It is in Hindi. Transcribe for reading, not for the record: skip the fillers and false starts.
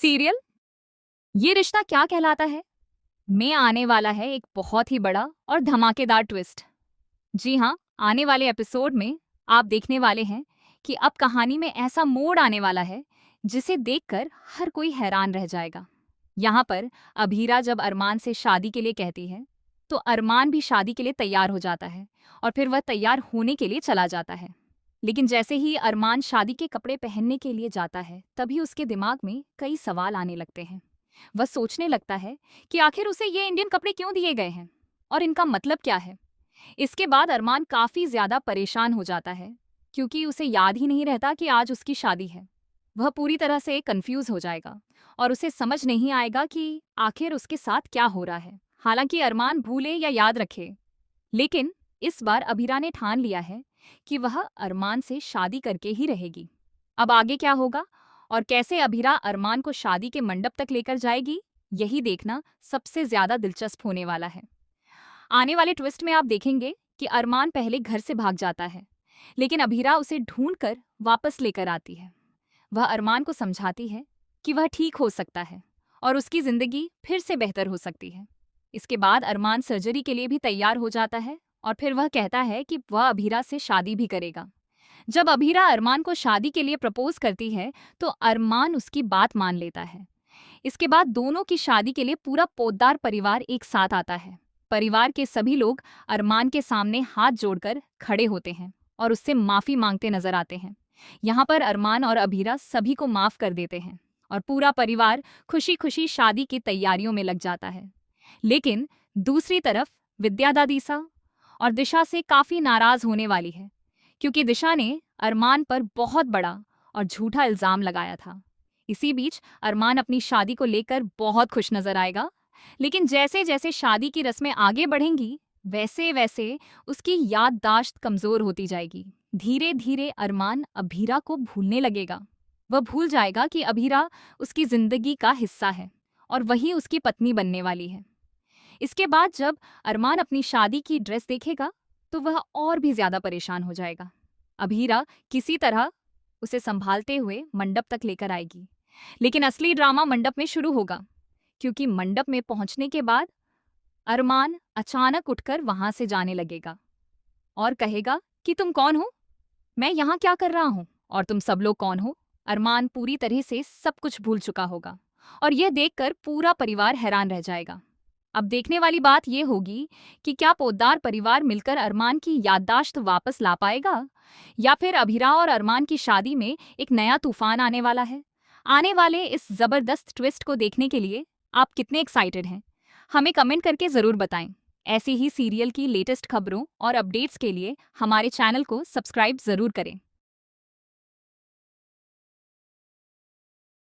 सीरियल ये रिश्ता क्या कहलाता है में आने वाला है एक बहुत ही बड़ा और धमाकेदार ट्विस्ट। जी हाँ, आने वाले एपिसोड में आप देखने वाले हैं कि अब कहानी में ऐसा मोड़ आने वाला है जिसे देखकर हर कोई हैरान रह जाएगा। यहाँ पर अभीरा जब अरमान से शादी के लिए कहती है तो अरमान भी शादी के लिए तैयार हो जाता है और फिर वह तैयार होने के लिए चला जाता है। लेकिन जैसे ही अरमान शादी के कपड़े पहनने के लिए जाता है तभी उसके दिमाग में कई सवाल आने लगते हैं। वह सोचने लगता है कि आखिर उसे ये इंडियन कपड़े क्यों दिए गए हैं और इनका मतलब क्या है। इसके बाद अरमान काफी ज्यादा परेशान हो जाता है क्योंकि उसे याद ही नहीं रहता कि आज उसकी शादी है। वह पूरी तरह से कंफ्यूज हो जाएगा और उसे समझ नहीं आएगा कि आखिर उसके साथ क्या हो रहा है। हालांकि अरमान भूले या याद रखे, लेकिन इस बार अभीरा ने ठान लिया है कि वह अरमान से शादी करके ही रहेगी। अब आगे क्या होगा और कैसे अभीरा अरमान को शादी के मंडप तक लेकर जाएगी, यही देखना सबसे ज्यादा दिलचस्प होने वाला है। आने वाले ट्विस्ट में आप देखेंगे कि अरमान पहले घर से भाग जाता है, लेकिन अभीरा उसे ढूंढकर वापस लेकर आती है। वह अरमान को समझाती है कि वह ठीक हो सकता है और उसकी जिंदगी फिर से बेहतर हो सकती है। इसके बाद अरमान सर्जरी के लिए भी तैयार हो जाता है और फिर वह कहता है कि वह अभीरा से शादी भी करेगा। जब अभीरा अरमान को शादी के लिए प्रपोज करती है तो अरमान उसकी बात मान लेता है। इसके बाद दोनों की शादी के लिए पूरा पोद्दार परिवार एक साथ आता है। परिवार के सभी लोग अरमान के सामने हाथ जोड़कर खड़े होते हैं और उससे माफी मांगते नजर आते हैं। यहाँ पर अरमान और अभीरा सभी को माफ कर देते हैं और पूरा परिवार खुशी खुशी शादी की तैयारियों में लग जाता है। लेकिन दूसरी तरफ विद्या दादीसा और दिशा से काफी नाराज होने वाली है क्योंकि दिशा ने अरमान पर बहुत बड़ा और झूठा इल्जाम लगाया था। इसी बीच अरमान अपनी शादी को लेकर बहुत खुश नजर आएगा, लेकिन जैसे जैसे शादी की रस्में आगे बढ़ेंगी वैसे वैसे उसकी याददाश्त कमजोर होती जाएगी। धीरे धीरे अरमान अभीरा को भूलने लगेगा। वह भूल जाएगा कि अभीरा उसकी जिंदगी का हिस्सा है और वही उसकी पत्नी बनने वाली है। इसके बाद जब अरमान अपनी शादी की ड्रेस देखेगा तो वह और भी ज्यादा परेशान हो जाएगा। अभीरा किसी तरह उसे संभालते हुए मंडप तक लेकर आएगी, लेकिन असली ड्रामा मंडप में शुरू होगा क्योंकि मंडप में पहुंचने के बाद अरमान अचानक उठकर वहां से जाने लगेगा और कहेगा कि तुम कौन हो, मैं यहाँ क्या कर रहा हूँ और तुम सब लोग कौन हो। अरमान पूरी तरह से सब कुछ भूल चुका होगा और यह देखकर पूरा परिवार हैरान रह जाएगा। अब देखने वाली बात यह होगी कि क्या पोद्दार परिवार मिलकर अरमान की याददाश्त वापस ला पाएगा या फिर अभीरा और अरमान की शादी में एक नया तूफान आने वाला है। आने वाले इस जबरदस्त ट्विस्ट को देखने के लिए आप कितने एक्साइटेड हैं, हमें कमेंट करके जरूर बताएं। ऐसी ही सीरियल की लेटेस्ट खबरों और अपडेट्स के लिए हमारे चैनल को सब्सक्राइब जरूर करें।